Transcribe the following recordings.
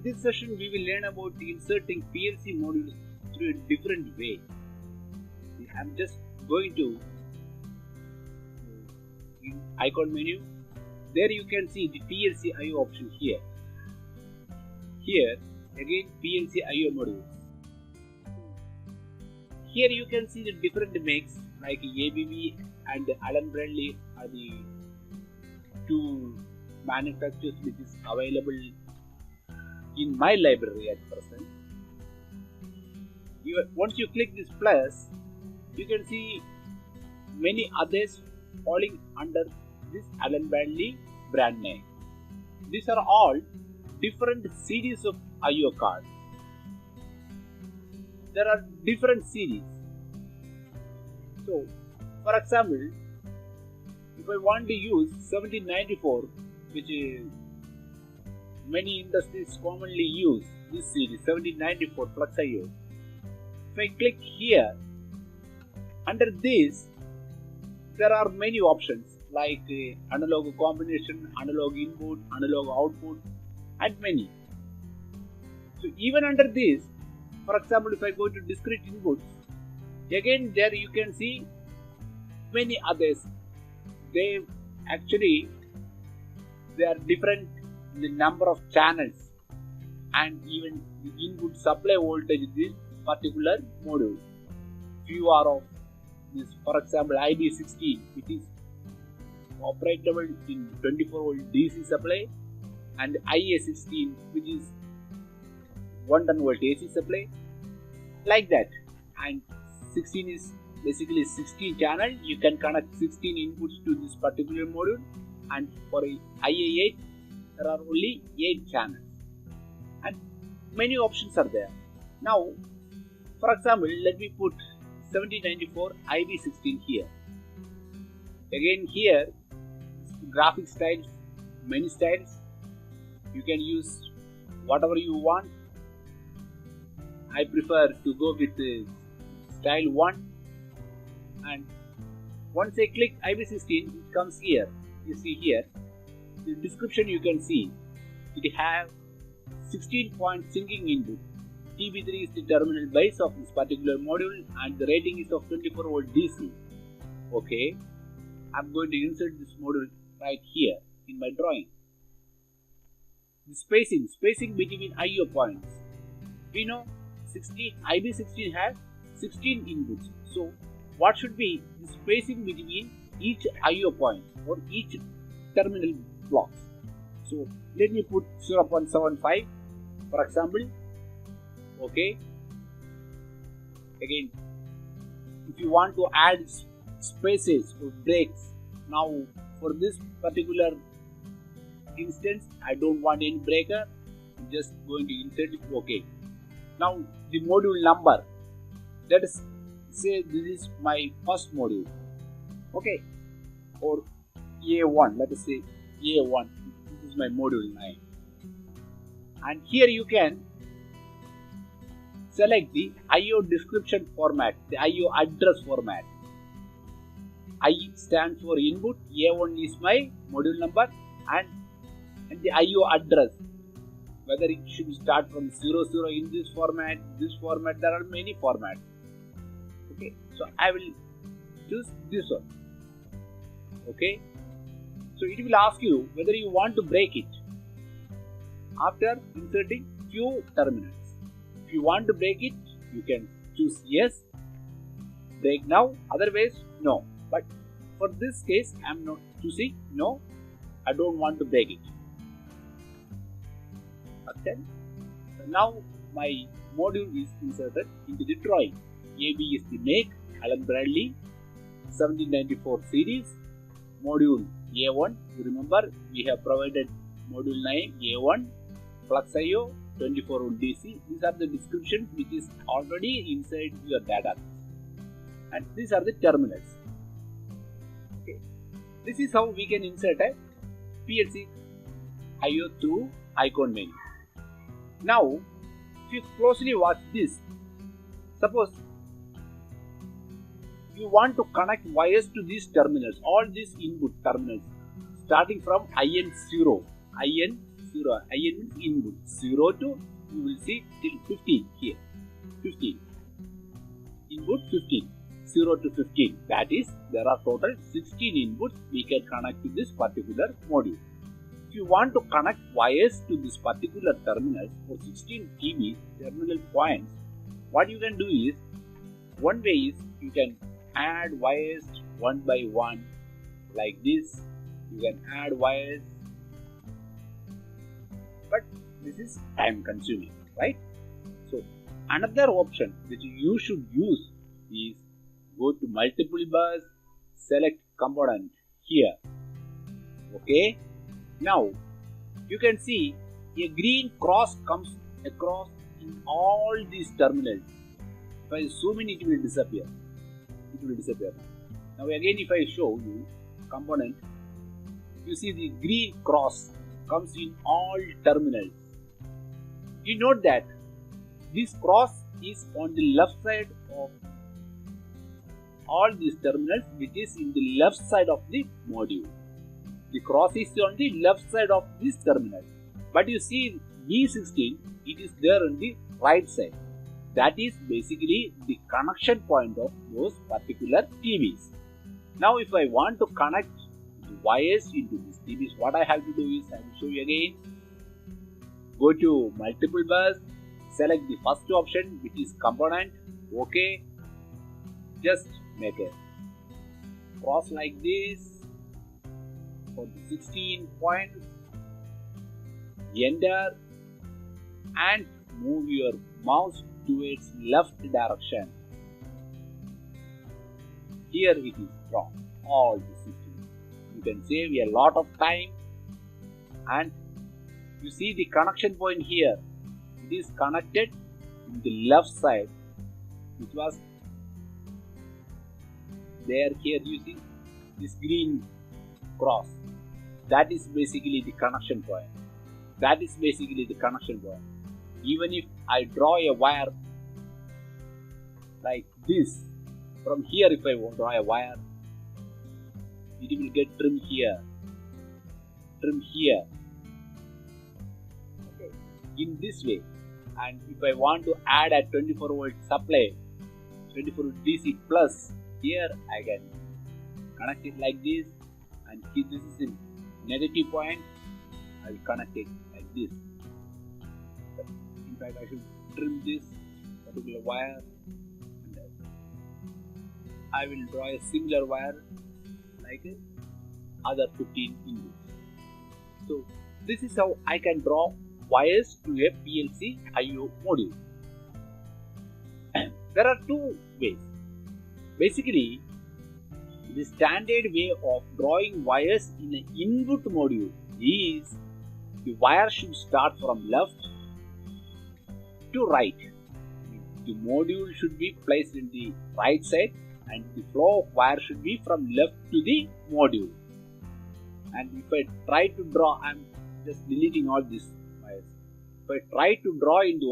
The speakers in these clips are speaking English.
this session, we will learn about inserting PLC modules through a different way. I'm just going to icon menu. There you can see the PLC IO option here. Here again PLC IO modules. Here you can see the different makes like ABB and Allen Bradley are the two manufacturers which is available in my library at present. Once you click this plus, you can see many others falling under this Allen Bradley brand name. These are all different series of IO cards. There are different series. So, for example, if I want to use 1794, which is many industries commonly use this series 1794 Flux IO. If I click here, under this there are many options like analog combination, analog input, analog output, and many. So even under this, for example, if I go to discrete inputs, again there you can see many others. They are different in the number of channels and even the input supply voltage in this particular module. Few are of this, for example, IB16, which is operable in 24 volt DC supply, and IA16, which is 110 volt AC supply, like that. And 16 is basically 16 channel. You can connect 16 inputs to this particular module, and for IA8 there are only 8 channels, and many options are there. Now, for example, let me put 1794 IB16 here. Again here, graphic styles, many styles. You can use whatever you want. I prefer to go with style 1, and once I click IB16, it comes here. You see here, the description you can see, it have 16-point syncing input. TB3 is the terminal base of this particular module, and the rating is of 24 volt DC. Okay, I'm going to insert this module right here in my drawing. The spacing between IO points. We know IB16 has 16 inputs. So what should be the spacing between each IO point or each terminal blocks? So let me put 0.75 for example. Okay. Again, if you want to add spaces or breaks, now for this particular instance, I don't want any breaker. I'm just going to insert it. Okay. Now the module number. Let us say this is my first module. Okay. Or A1. Let us say A1. This is my module 9. And here you can select the IO description format, the IO address format. I stands for input, A1 is my module number, and the IO address. Whether it should start from 00 in this format, there are many formats. Okay, so I will choose this one. Okay, so it will ask you whether you want to break it after inserting few terminals. If you want to break it, you can choose yes, break now, otherwise no. But for this case, I am not choosing no, I don't want to break it. Okay. So now my module is inserted into the drawing. AB is the make, Allen Bradley 1794 series, module A1. You remember we have provided module 9 A1, Flux IO, 24 volt DC. These are the descriptions which is already inside your data, and these are the terminals. Okay. This is how we can insert a PLC IO through icon menu. Now, if you closely watch this, suppose you want to connect wires to these terminals, all these input terminals, starting from IN0, 0. IN means input. 0 to, you will see till 15 here. 15. Input 15. 0 to 15. That is, there are total 16 inputs we can connect to this particular module. If you want to connect wires to this particular terminals or 16 TB terminal points, what you can do is, one way is you can add wires one by one like this. You can add wires, but this is time consuming, right? So another option that you should use is go to multiple bus, select component here. Okay, now you can see a green cross comes across in all these terminals. If I zoom in, it will disappear. It will disappear. Now again, if I show you component, you see the green cross comes in all terminals. You note that this cross is on the left side of all these terminals, which is in the left side of the module. The cross is on the left side of this terminal. But you see B16, it is there on the right side. That is basically the connection point of those particular TVs. Now if I want to connect the wires into these TVs, what I have to do is, I will show you again. Go to multiple bus, select the first option, which is component. OK. Just make a cross like this for the 16 points. Enter and move your mouse towards left direction. Here it is drawn, all the 16. You can save a lot of time, and you see the connection point here. It is connected in the left side, which was there. Here you see this green cross. That is basically the connection point. That is basically the connection point. Even if I draw a wire like this, from here if I draw a wire, it will get trimmed here, okay, in this way. And if I want to add a 24 volt supply, 24 volt DC plus, here I can connect it like this, and this is in negative point, I will connect it like this. In fact, I should trim this particular wire, and I will draw a similar wire like it, other 15 inputs. So this is how I can draw wires to a PLC I/O module. There are two ways. Basically, the standard way of drawing wires in an input module is the wire should start from left to right. The module should be placed in the right side, and the flow of wire should be from left to the module. And if I try to draw, I am just deleting all these wires. If I try to draw in the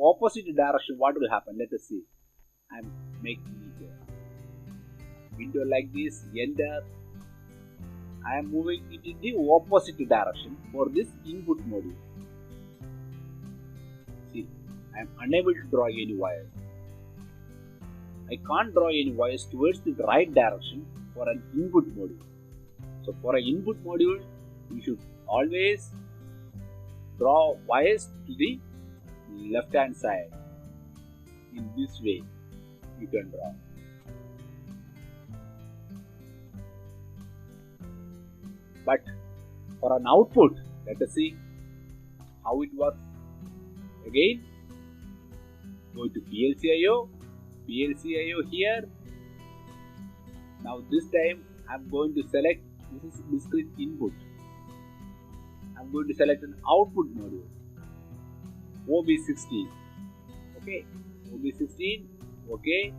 opposite direction, what will happen? Let us see. I am making it a window like this. Enter. I am moving it in the opposite direction for this input module. See, I am unable to draw any wires. I can't draw any wires towards the right direction for an input module. So for an input module, you should always draw wires to the left hand side. In this way, you can draw. But for an output, let us see how it works. Again, go to PLC I/O here. Now this time I am going to select, this is discrete input. I am going to select an output module, OB16. Okay, OB16. Okay,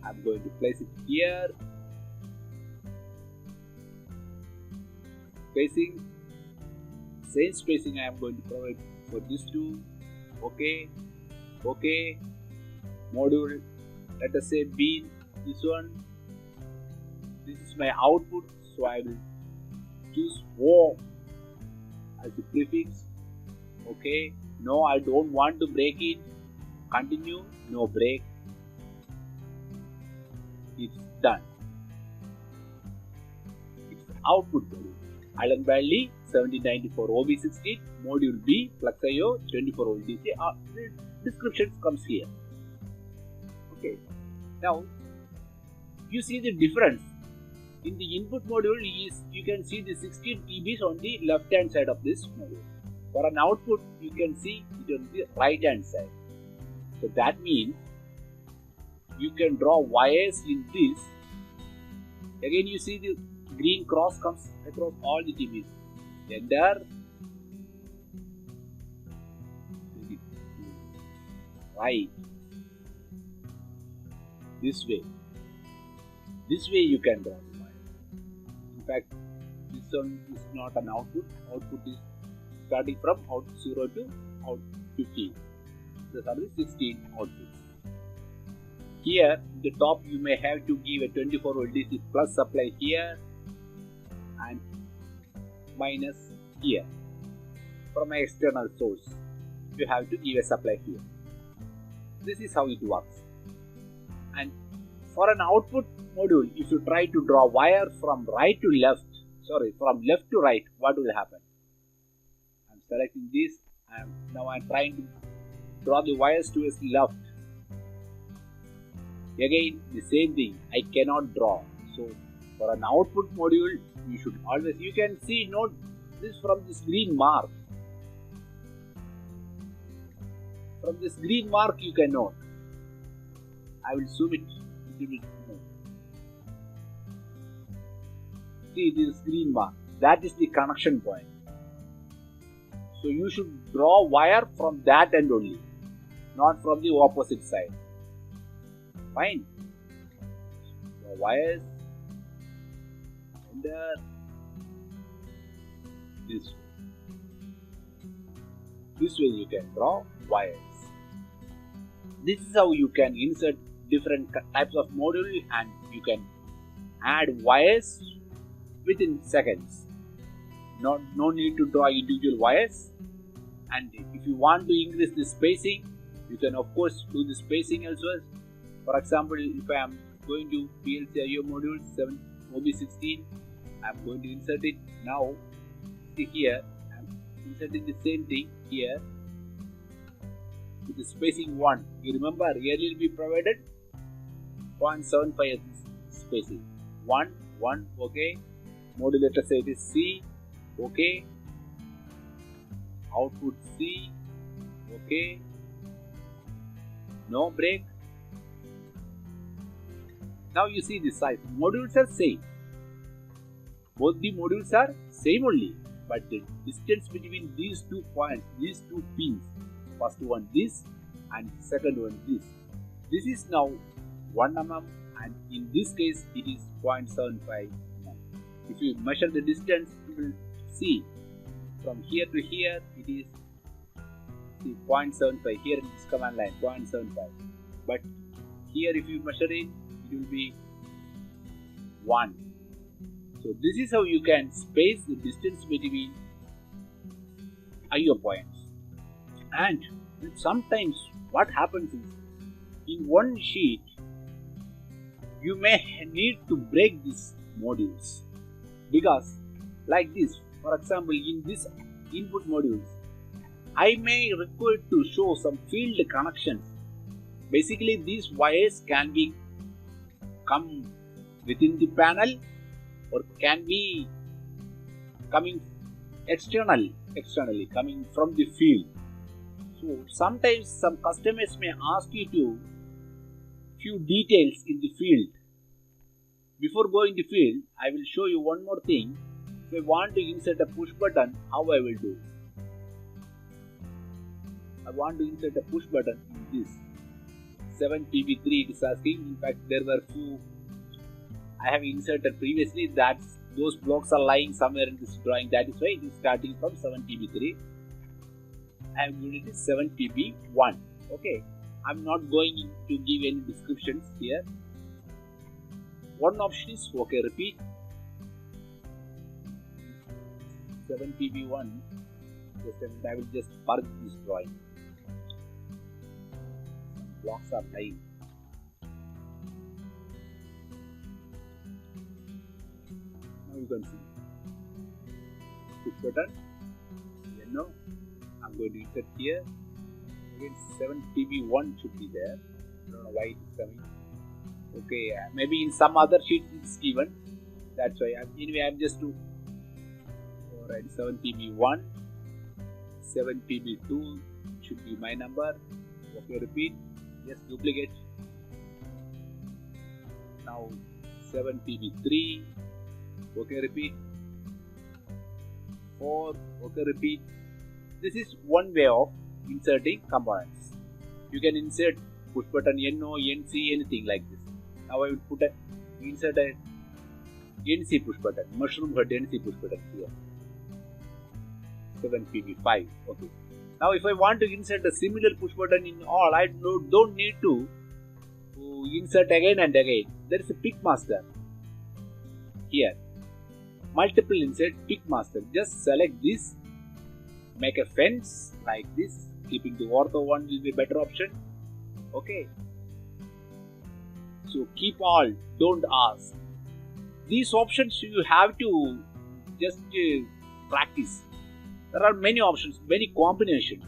I am going to place it here. Spacing, same spacing I am going to provide for these two. Okay, okay. Module, let us say B, this one. This is my output, so I will choose O as a prefix. Okay, no, I don't want to break it. Continue, no break. It's done. It's output module. Allen Bradley 1794 OB16 module B FluxIO 24 volt DC. The description comes here. Okay. Now you see the difference. In the input module you can see the 16 TBs on the left hand side of this module. For an output you can see it on the right hand side. So that means you can draw wires in this. Again you see the green cross comes across all the TBs. Enter. Right. This way. This way you can draw the wire. In fact, this one is not an output. Output is starting from out 0 to out 15. These are the 16 outputs. Here, in the top, you may have to give a 24 volt DC plus supply here and minus here. From an external source, you have to give a supply here. This is how it works. And for an output module, if you try to draw wire from right to left, from left to right, what will happen? I'm selecting this and now I'm trying to draw the wires towards left. Again, the same thing, I cannot draw. So, for an output module, you should always, you can see, note this from this green mark. From this green mark, you can note. I will zoom it a little bit more. See this green mark, that is the connection point. So, you should draw wire from that end only, not from the opposite side. Fine. The wires enter this way. This way you can draw wires. This is how you can insert different types of module and you can add wires within seconds. No need to draw individual wires. And if you want to increase the spacing, you can of course do the spacing as well. For example, if I am going to PLC IO module 7 OB16, I am going to insert it now. See here, I am inserting the same thing here with the spacing 1. You remember earlier we provided 0.75 as spacing. 1, okay. Modulator side is C, okay. Output C, okay. No break. Now you see the size. Modules are same. Both the modules are same only. But the distance between these 2 points, these 2 pins, first one this and second one this. This is now 1 mm and in this case it is 0.75 mm. If you measure the distance, you will see from here to here it is 0.75. Here in this command line 0.75. But here if you measure it, it will be 1. So this is how you can space the distance between IO points. And sometimes what happens is, in one sheet, you may need to break these modules. Because like this, for example, in this input modules, I may require to show some field connections. Basically, these wires can be come within the panel or can be coming externally coming from the field. So sometimes some customers may ask you to few details in the field. Before going to field, I will show you one more thing. If I want to insert a push button, how I will do? I want to insert a push button in this 7 PB3 it is asking. In fact, there were few I have inserted previously, that those blocks are lying somewhere in this drawing. That is why it is starting from 7 PB3. I have given it 7 PB1. Okay, I am not going to give any descriptions here. One option is okay, repeat 7 PB1 Just a minute, I will just purge this drawing. Blocks are lying. Now you can see. Push button. No, I'm going to insert here. Again, 7PB1 should be there. I don't know why it is coming. Okay, maybe in some other sheet it's given. That's why. Anyway, I'm just to alright. 7PB1, 7PB2 should be my number. Okay, repeat. Yes, duplicate. Now 7PB3. Okay, repeat. 4. Okay, repeat. This is one way of inserting components. You can insert push button NO, NC, anything like this. Now I will insert a NC push button, mushroom head NC push button here. 7PB5. Okay. Now if I want to insert a similar push button in all, I don't need to insert again and again. There is a pick master here. Multiple insert pick master. Just select this. Make a fence like this. Keeping the ortho one will be a better option. Okay. So keep all. Don't ask. These options you have to just practice. There are many options, many combinations.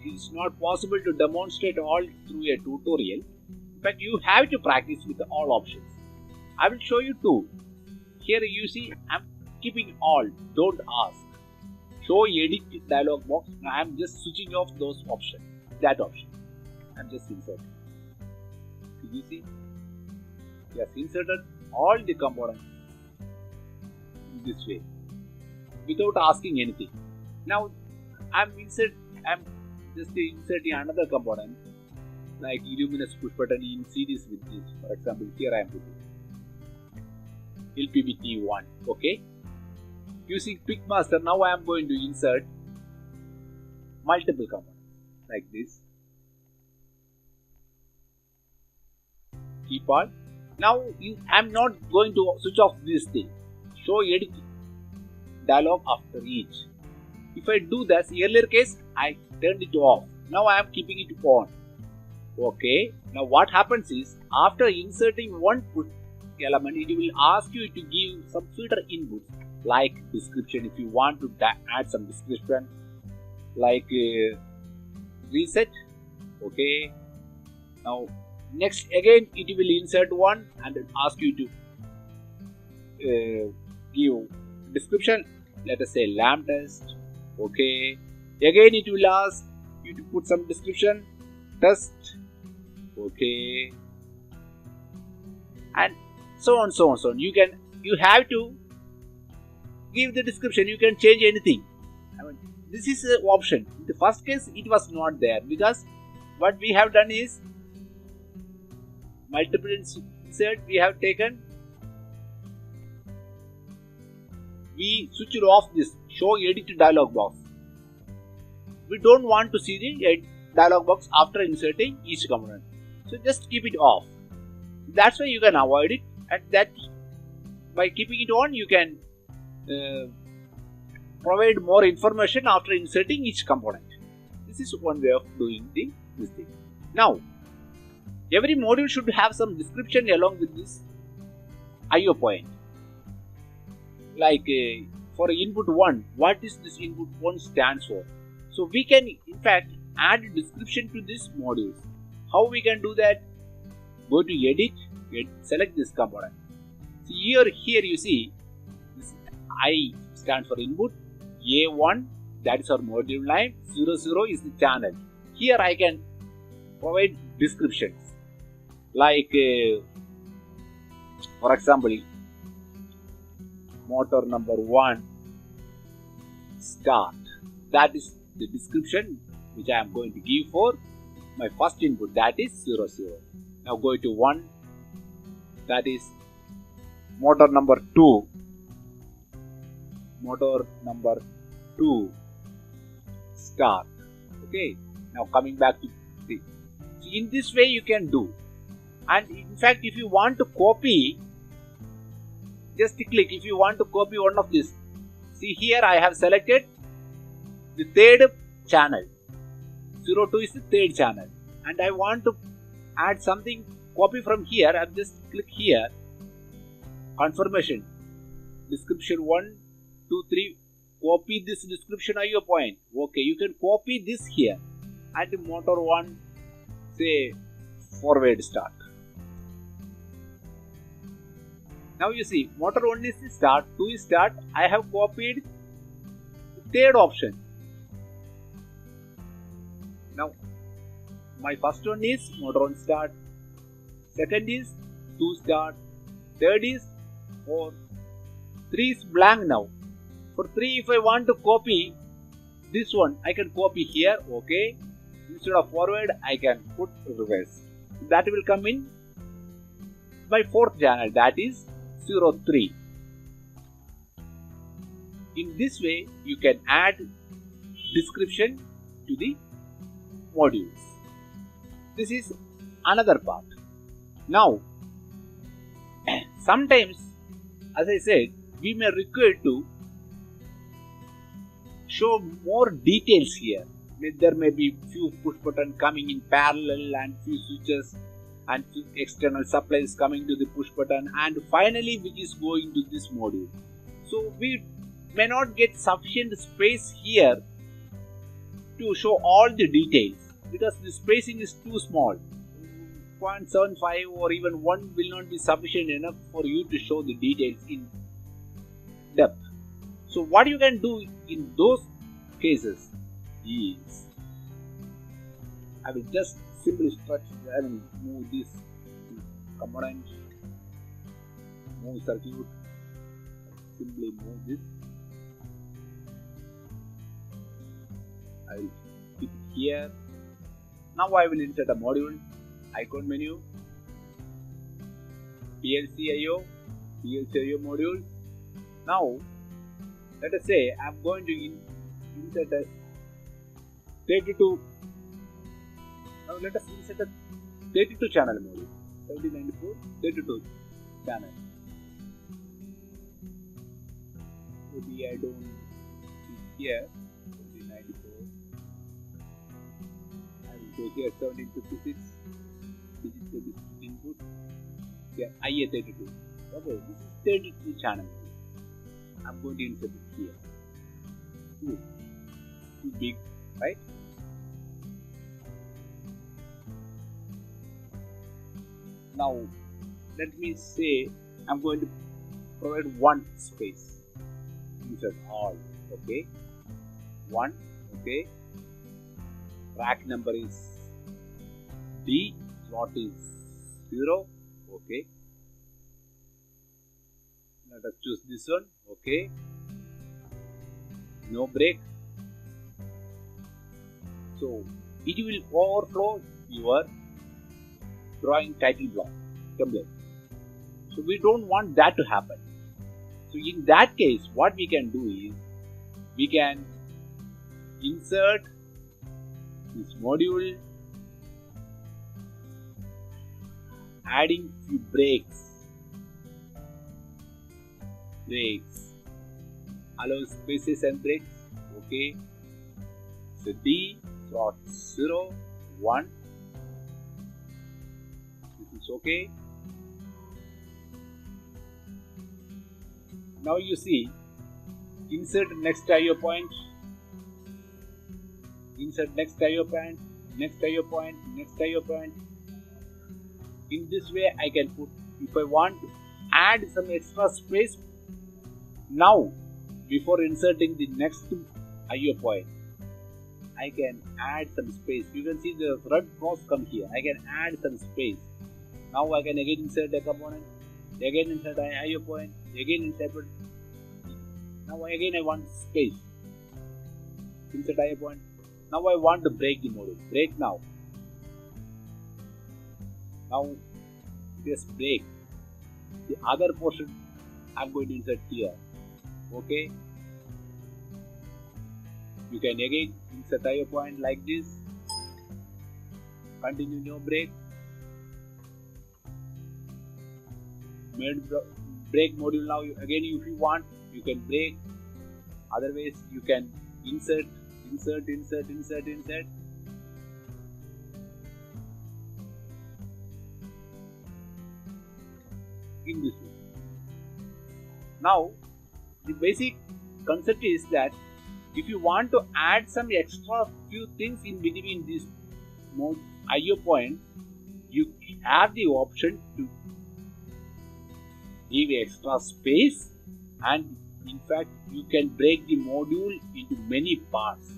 It's not possible to demonstrate all through a tutorial. In fact, you have to practice with all options. I will show you two. Here you see I'm keeping all. Don't ask. Show edit dialog box. Now I am just switching off those options. That option. I am just inserting. You see? Yes, inserted all the components in this way without asking anything. Now I'm just inserting another component like luminous push button in series with this. For example, here I am putting LPBT1. Okay. Using pick master, now I am going to insert multiple components like this. Keep on. Now I am not going to switch off this thing. Show edit dialog after each. If I do that, earlier case I turned it off. Now I am keeping it on. Okay. Now what happens is after inserting one element, it will ask you to give some filter inputs. Like description, if you want to add some description, like reset. Okay. Now next again it will insert one and ask you to give description. Let us say lamp test. Okay. Again it will ask you to put some description. Test. Okay. And so on, so on, so on. You have to give the description. You can change anything. This is an option. In the first case, it was not there because what we have done is multiple insert. We have taken. We switched off this show edit dialog box. We don't want to see the dialog box after inserting each component. So just keep it off. That's why you can avoid it, and that by keeping it on, you can provide more information after inserting each component. This is one way of doing this thing. Now, every module should have some description along with this IO point. Like for input 1, what is this input 1 stands for? So we can in fact add a description to this modules. How we can do that? Go to edit, select this component. See here you see this I stands for input, A1 that is our module line, 00 is the channel. Here I can provide descriptions like for example motor number 1 start. That is the description which I am going to give for my first input, that is 00. Now go to 1, that is motor number 2. Motor number 2 start. Okay. Now coming back to 3. So in this way you can do. And in fact, if you want to copy, just click. If you want to copy one of this, see here I have selected the third channel. 02 is the third channel. And I want to add something, copy from here. I'll just click here. Confirmation. Description 1, 2, 3. Copy this description IO point. Okay, you can copy this here. And motor 1, say forward start. Now you see, motor 1 is the start, 2 is start. I have copied the third option. Now, my first one is motor 1 start, second is 2 start, third is 4, 3 is blank now. For 3, if I want to copy this one, I can copy here, okay. Instead of forward, I can put reverse. That will come in my fourth channel, that is 03. In this way, you can add description to the modules. This is another part. Now, sometimes, as I said, we may require to show more details here. There may be few push buttons coming in parallel and few switches and few external supplies coming to the push button, and finally which is going to this module. So we may not get sufficient space here to show all the details because the spacing is too small. 0.75 or even 1 will not be sufficient enough for you to show the details in depth. So what you can do in those cases is, I will just simply stretch and move this component, move circuit, simply move this. I will keep it here. Now I will insert a module, icon menu, PLC IO module. Now let us say I am going to insert a 32. Now let us insert a 32 channel module. 7094 32 channel. Maybe I don't see here 7094. I will go here 1756. Digital input. Here IA32. Okay, this is 32 channel. I'm going to insert it here. Too big, right? Now, let me say I'm going to provide one space. Insert all, okay? 1, okay? Rack number is D, slot is 0, okay? Let us choose this one, okay? No break. So, it will overflow your drawing title block template. So we don't want that to happen. So in that case, what we can do is we can insert this module, adding few breaks, allow spaces and breaks, okay. So D, slot 0, 1. This is okay. Now you see, insert next IO point, insert next IO point, next IO point, next IO point. In this way I can put, if I want to add some extra space, now before inserting the next IO point, I can add some space. You can see the red cross come here. I can add some space. Now I can again insert a component, again insert an IO point, again insert. Now again I want space. Insert IO point. Now I want to break the module. Break now. Now just break. The other portion I am going to insert here. Okay. You can again insert IO point like this. Continue no break. Break module now. Again, if you want, you can break. Otherwise, you can insert insert in this way. Now the basic concept is that if you want to add some extra few things in between these mode IO points, you have the option to give extra space, and in fact you can break the module into many parts.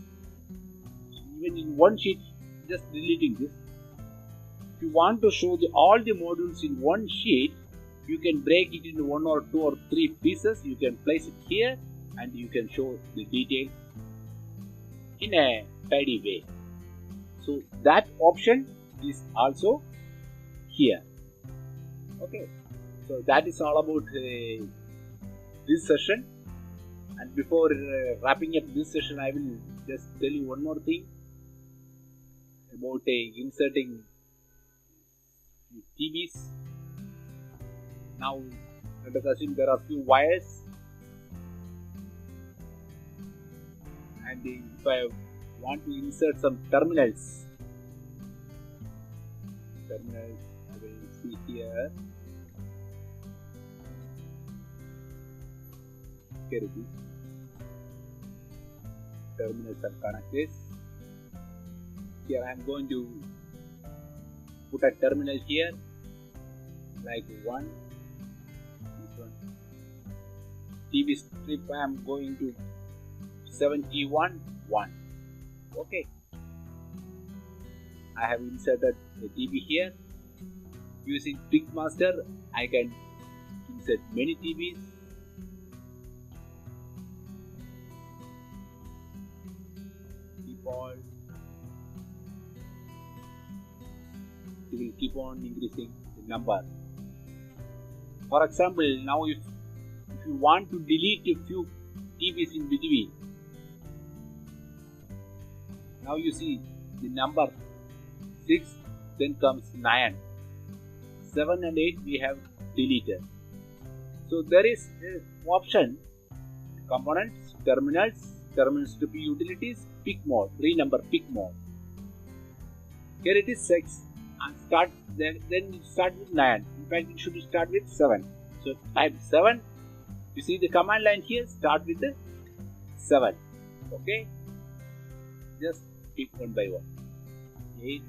Even in one sheet, just deleting this. If you want to show all the modules in one sheet, you can break it into 1 or 2 or 3 pieces. You can place it here and you can show the details in a tidy way. So that option is also here. Okay, so that is all about this session. And before wrapping up this session, I will just tell you one more thing about inserting TVs. Now let us assume there are few wires, and if I want to insert some terminals, I will see here. Here it is. Terminals are connected. Here I am going to put a terminal here, like one. This one. TV strip I am going to 71 1. Okay. I have inserted a TV here. Using Pickmaster, I can insert many TVs. It will keep on increasing the number. For example, now if you want to delete a few TVs in between, now you see the number 6, then comes 9, 7 and 8 we have deleted. So there is an option: components, terminals to be utilities, pick mode, renumber pick mode. Here it is 6, and start then you start with 9. In fact, it should start with 7. So type 7. You see the command line here, start with the 7. Okay, just pick one by one. 8,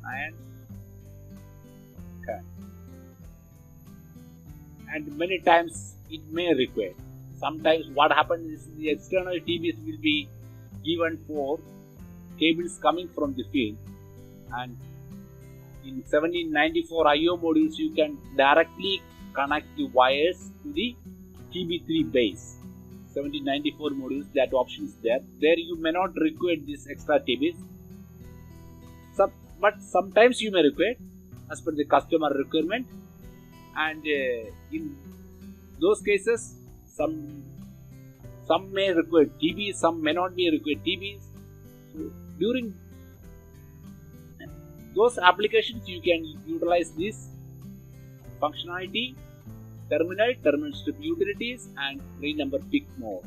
9, 10. And many times it may require. Sometimes what happens is the external TVs will be given for cables coming from the field, and in 1794 IO modules you can directly connect the wires to the TB3 base. 1794 modules, that option is there. There you may not require this extra TVs, but sometimes you may require as per the customer requirement, and in those cases some may require TVs, some may not be required TVs. So during those applications you can utilize this functionality: terminal strip utilities, and renumber pick mode.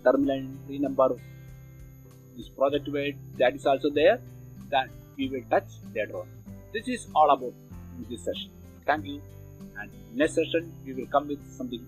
Terminal renumber this project weight, that is also there, that we will touch later on. This is all about this session. Thank you, and next session we will come with something